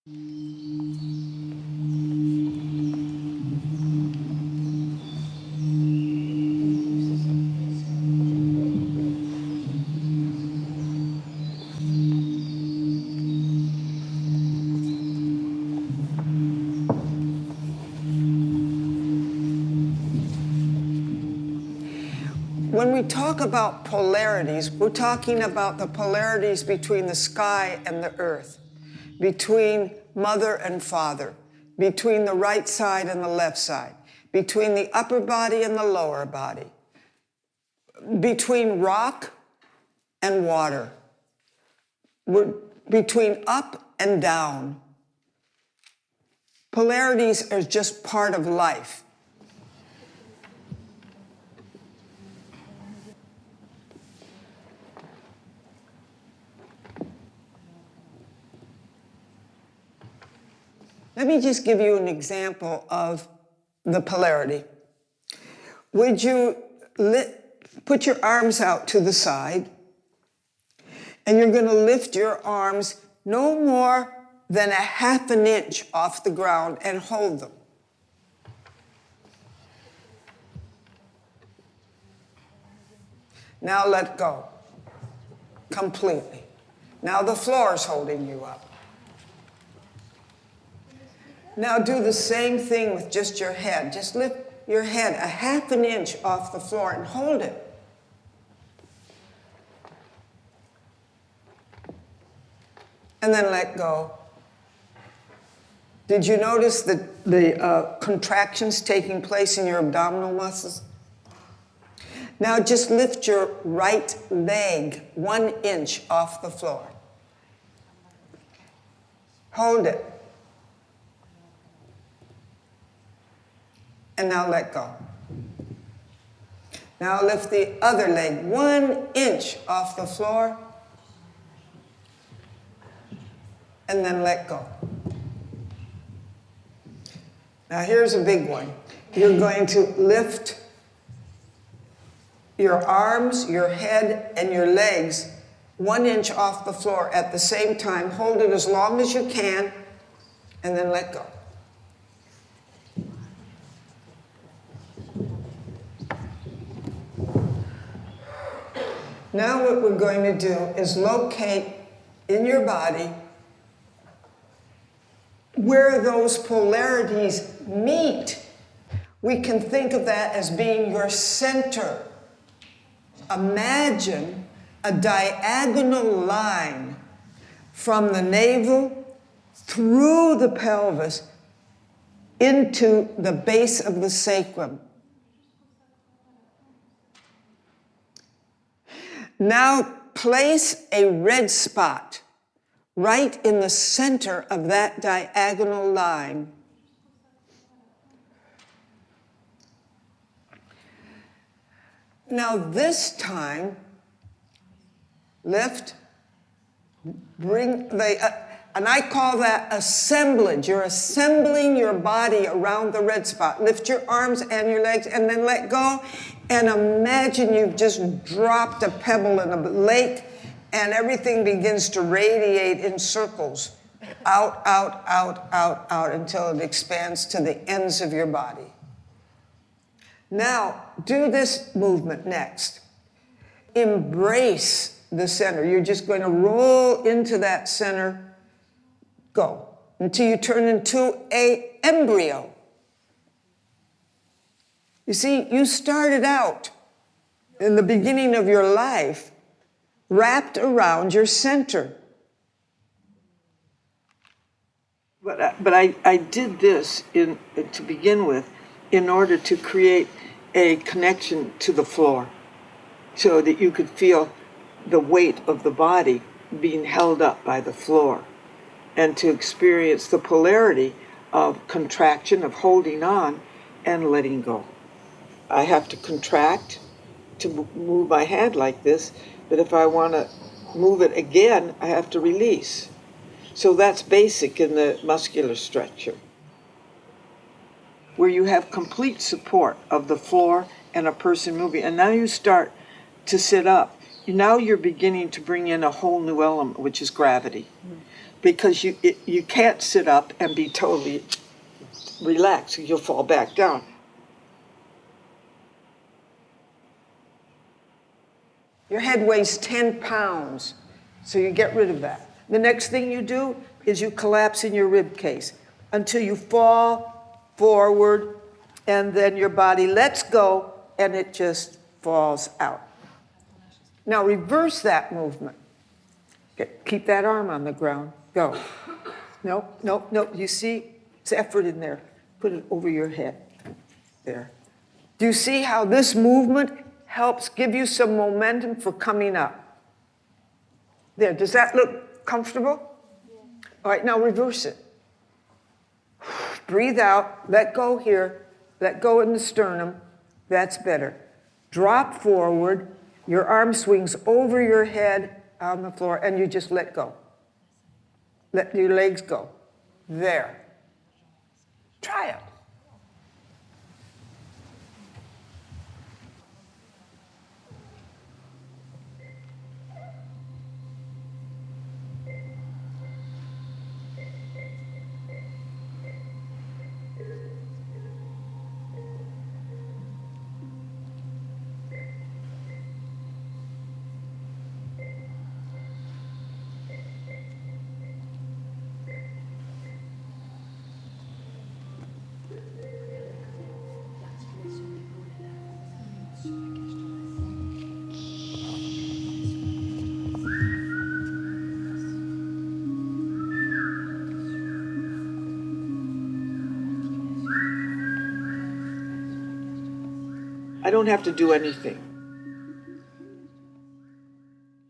When we talk about polarities, we're talking about the polarities between the sky and the earth, between mother and father, between the right side and the left side, between the upper body and the lower body, between rock and water, between up and down. Polarities are just part of life. Let me just give you an example of the polarity. Would you put your arms out to the side, and you're going to lift your arms no more than 1/2 inch off the ground and hold them. Now let go completely. Now the floor is holding you up. Now do the same thing with just your head. Just lift your head 1/2 inch off the floor and hold it. And then let go. Did you notice the contractions taking place in your abdominal muscles? Now just lift your right leg 1 inch off the floor. Hold it. And now let go. Now lift the other leg 1 inch off the floor. And then let go. Now here's a big one. You're going to lift your arms, your head, and your legs 1 inch off the floor at the same time. Hold it as long as you can, and then let go. Now what we're going to do is locate in your body where those polarities meet. We can think of that as being your center. Imagine a diagonal line from the navel through the pelvis into the base of the sacrum. Now place a red spot right in the center of that diagonal line. Now this time, lift, bring and I call that assemblage. You're assembling your body around the red spot. Lift your arms and your legs and then let go. And imagine you've just dropped a pebble in a lake and everything begins to radiate in circles, out, out, out, out, out, until it expands to the ends of your body. Now, do this movement next. Embrace the center. You're just going to roll into that center. Go until you turn into an embryo. You see, you started out in the beginning of your life wrapped around your center. But I did this to begin with in order to create a connection to the floor so that you could feel the weight of the body being held up by the floor and to experience the polarity of contraction, of holding on and letting go. I have to contract to move my hand like this, but if I want to move it again, I have to release. So that's basic in the muscular structure, where you have complete support of the floor and a person moving. And now you start to sit up. Now you're beginning to bring in a whole new element, which is gravity. because you can't sit up and be totally relaxed. You'll fall back down. Your head weighs 10 pounds, so you get rid of that. The next thing you do is you collapse in your rib cage until you fall forward, and then your body lets go and it just falls out. Now reverse that movement. Keep that arm on the ground. Go. No, no, no. You see, it's effort in there. Put it over your head. There. Do you see how this movement helps give you some momentum for coming up? There. Does that look comfortable? All right, now reverse it. Breathe out. Let go here. Let go in the sternum. That's better. Drop forward. Your arm swings over your head on the floor, and you just let go. Let your legs go. There. Try it. I don't have to do anything.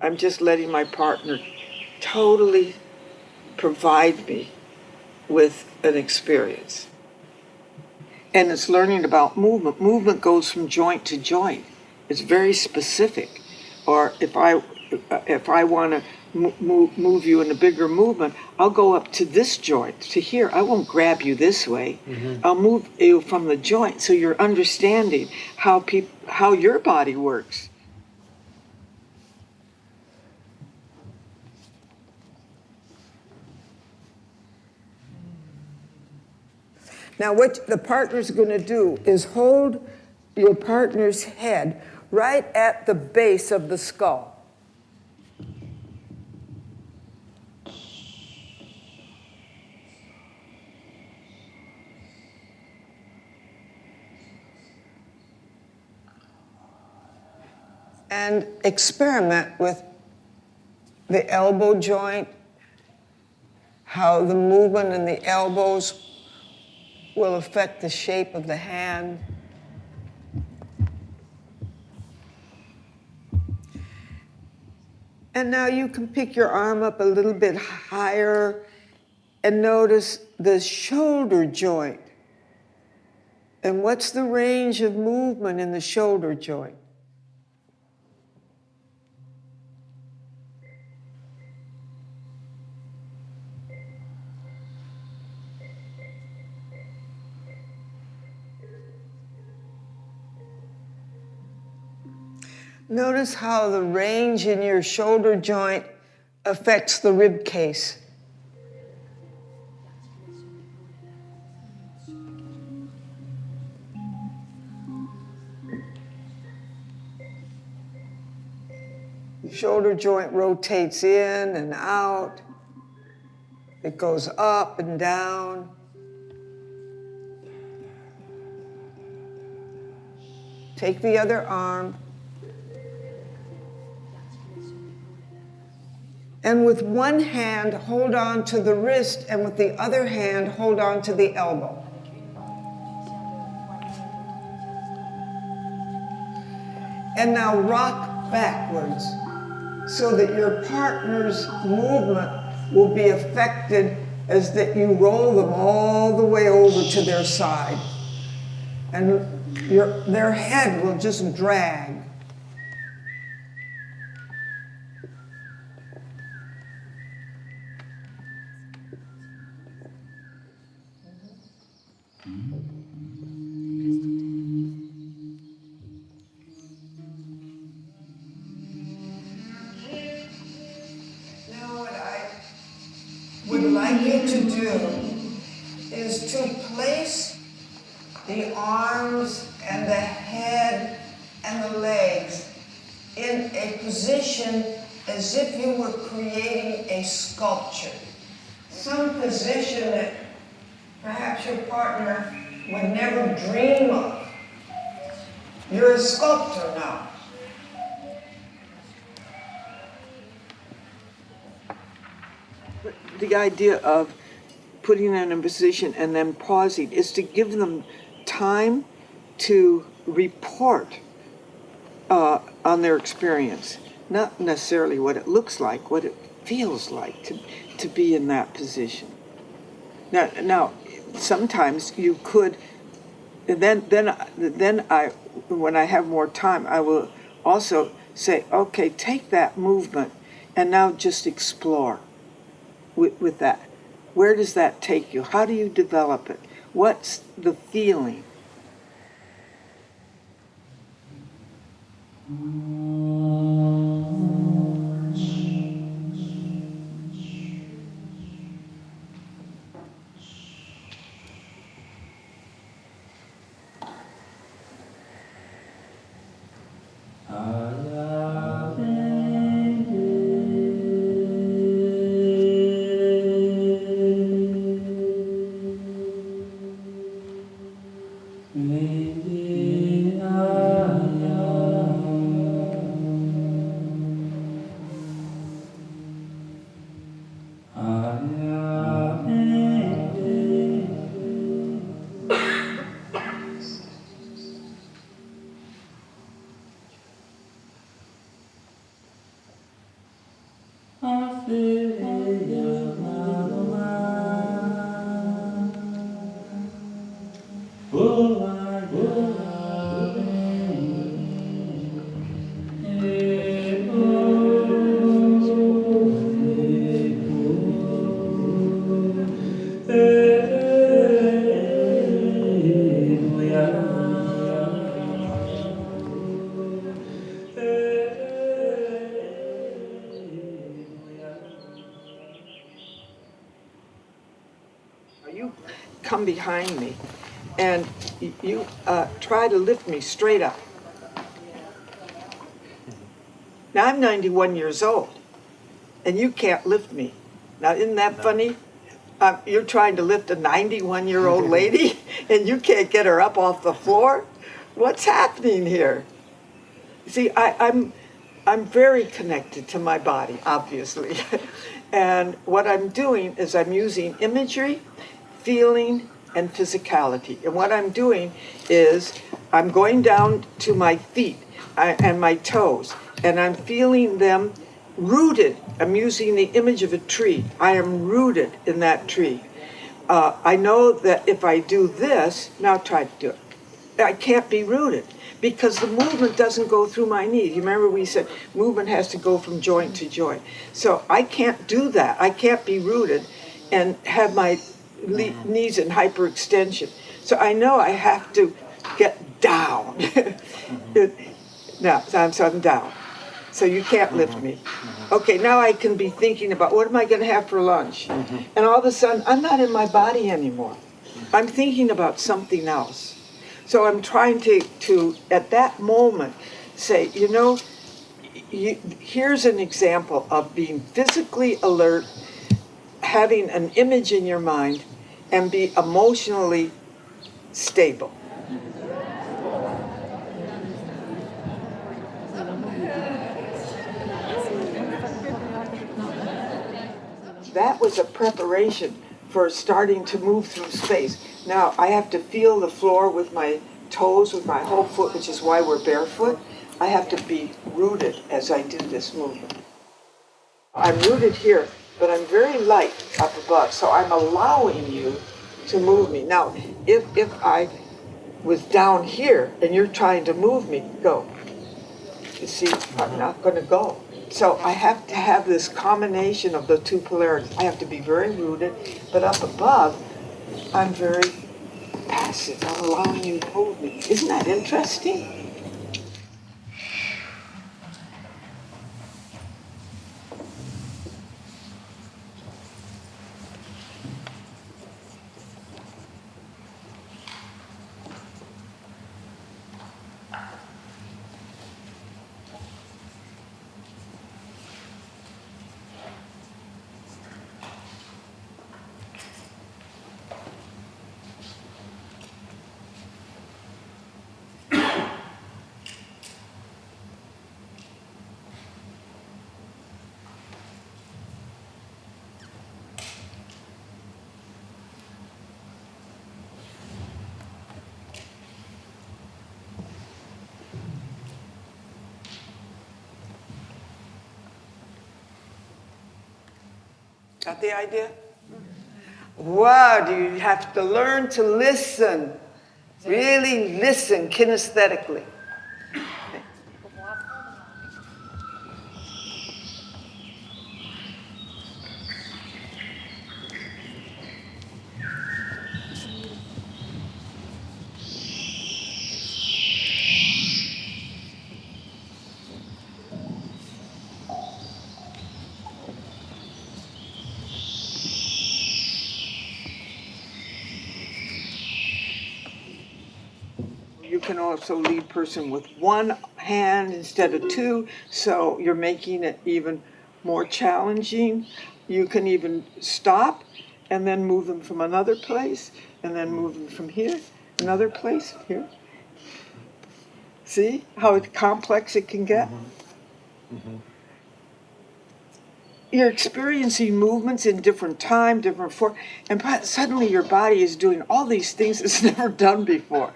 I'm just letting my partner totally provide me with an experience. And it's learning about movement. Movement goes from joint to joint. It's very specific. Or if I want to move you in a bigger movement, I'll go up to this joint, to here. I won't grab you this way. Mm-hmm. I'll move you from the joint so you're understanding how your body works. Now what the partner's going to do is hold your partner's head right at the base of the skull. And experiment with the elbow joint, how the movement in the elbows will affect the shape of the hand. And now you can pick your arm up a little bit higher and notice the shoulder joint. And what's the range of movement in the shoulder joint? Notice how the range in your shoulder joint affects the rib cage. The shoulder joint rotates in and out. It goes up and down. Take the other arm. And with one hand, hold on to the wrist, and with the other hand, hold on to the elbow. And now rock backwards so that your partner's movement will be affected as that you roll them all the way over to their side. And their head will just drag. like you to do is to place the arms and the head and the legs in a position as if you were creating a sculpture. Some position that perhaps your partner would never dream of. You're a sculptor now. The idea of putting them in a position and then pausing is to give them time to report on their experience, not necessarily what it looks like, what it feels like to be in that position. Now, sometimes you could, then I, when I have more time, I will also say, okay, take that movement and now just explore with that. Where does that take you? How do you develop it? What's the feeling? You come behind me and you try to lift me straight up. Now I'm 91 years old and you can't lift me. Now isn't that funny? You're trying to lift a 91-year-old lady and you can't get her up off the floor? What's happening here? See, I'm very connected to my body, obviously. And what I'm doing is I'm using imagery, feeling, and physicality. And what I'm doing is I'm going down to my feet and my toes, and I'm feeling them rooted. I'm using the image of a tree. I am rooted in that tree. I know that if I do this, now try to do it. I can't be rooted because the movement doesn't go through my knees. You remember we said movement has to go from joint to joint. So I can't do that. I can't be rooted and have my knees in hyperextension. So I know I have to get down. Now, so I'm down. So you can't lift me. Okay, now I can be thinking about what am I going to have for lunch? And all of a sudden, I'm not in my body anymore. I'm thinking about something else. So I'm trying to at that moment, say, you know, here's an example of being physically alert, having an image in your mind, and be emotionally stable. That was a preparation for starting to move through space. Now I have to feel the floor with my toes, with my whole foot, which is why we're barefoot. I have to be rooted as I do this movement. I'm rooted here, but I'm very light up above, so I'm allowing you to move me. Now, if I was down here and you're trying to move me, go. You see, I'm not going to go. So I have to have this combination of the two polarities. I have to be very rooted, but up above, I'm very passive. I'm allowing you to move me. Isn't that interesting? Got the idea? Wow, do you have to learn to listen? Really listen kinesthetically. You can also lead person with one hand instead of two, so you're making it even more challenging. You can even stop and then move them from another place, and then move them from here, another place, here. See how complex it can get? You're experiencing movements in different time, different form, and suddenly your body is doing all these things it's never done before.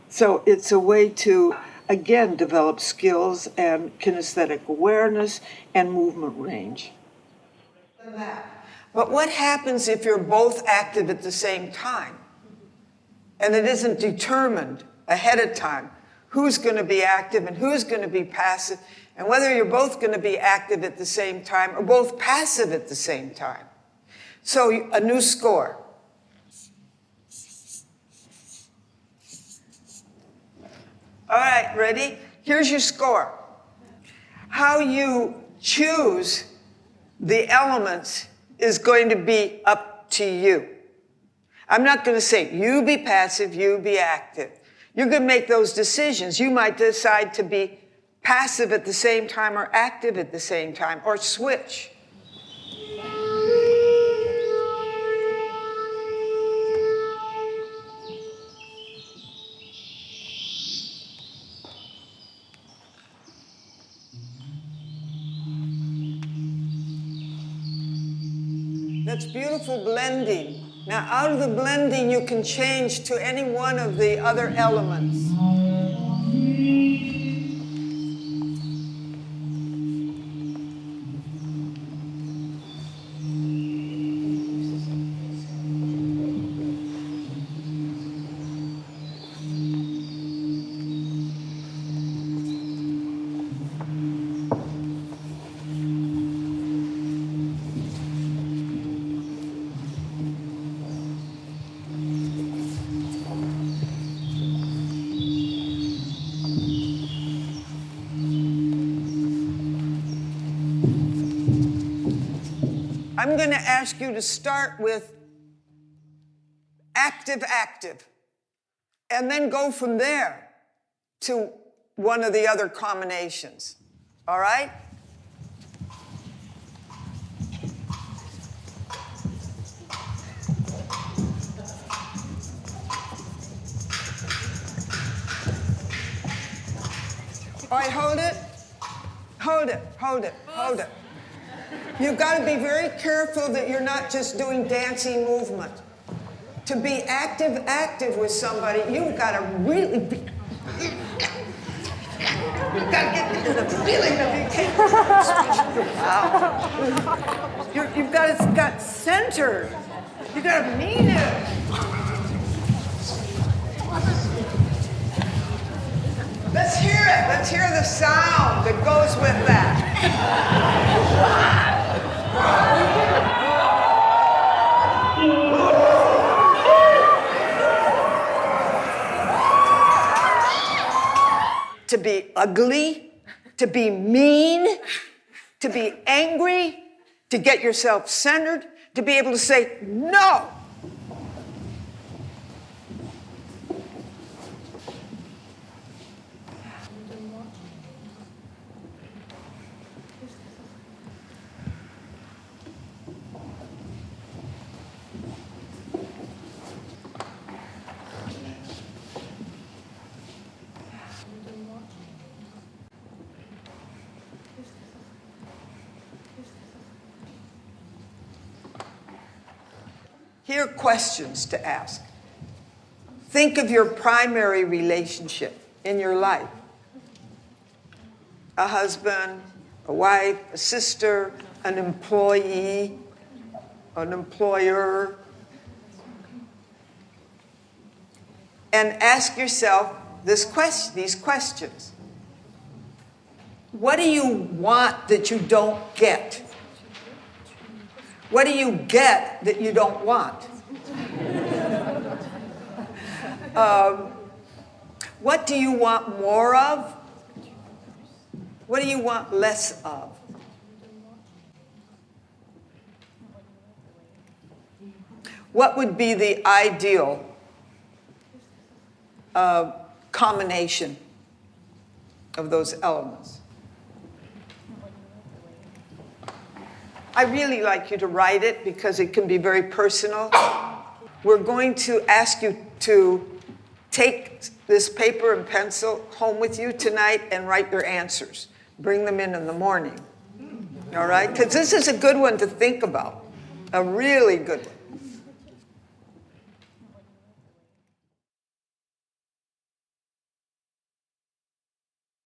So it's a way to, again, develop skills and kinesthetic awareness and movement range. But what happens if you're both active at the same time? And it isn't determined ahead of time who's going to be active and who's going to be passive, and whether you're both going to be active at the same time or both passive at the same time. So a new score. All right, ready? Here's your score. How you choose the elements is going to be up to you. I'm not going to say, you be passive, you be active. You're going to make those decisions. You might decide to be passive at the same time or active at the same time, or switch. That's beautiful blending. Now, out of the blending, you can change to any one of the other elements. I'm going to ask you to start with active, active, and then go from there to one of the other combinations. All right? All right, hold it. Hold it, hold it, hold it. You've got to be very careful that you're not just doing dancing movement. To be active, active with somebody, you've got to really be... You've got to get into the feeling of you can't... Wow. You've got to get centered. You've got to mean it. Let's hear it. Let's hear the sound that goes with that. To be ugly, to be mean, to be angry, to get yourself centered, to be able to say no. Here are questions to ask. Think of your primary relationship in your life. A husband, a wife, a sister, an employee. an employer. And ask yourself these questions. What do you want that you don't get? What do you get that you don't want? What do you want more of? What do you want less of? What would be the ideal combination of those elements? I really like you to write it because it can be very personal. We're going to ask you to take this paper and pencil home with you tonight and write your answers. Bring them in the morning. All right? Because this is a good one to think about. A really good one.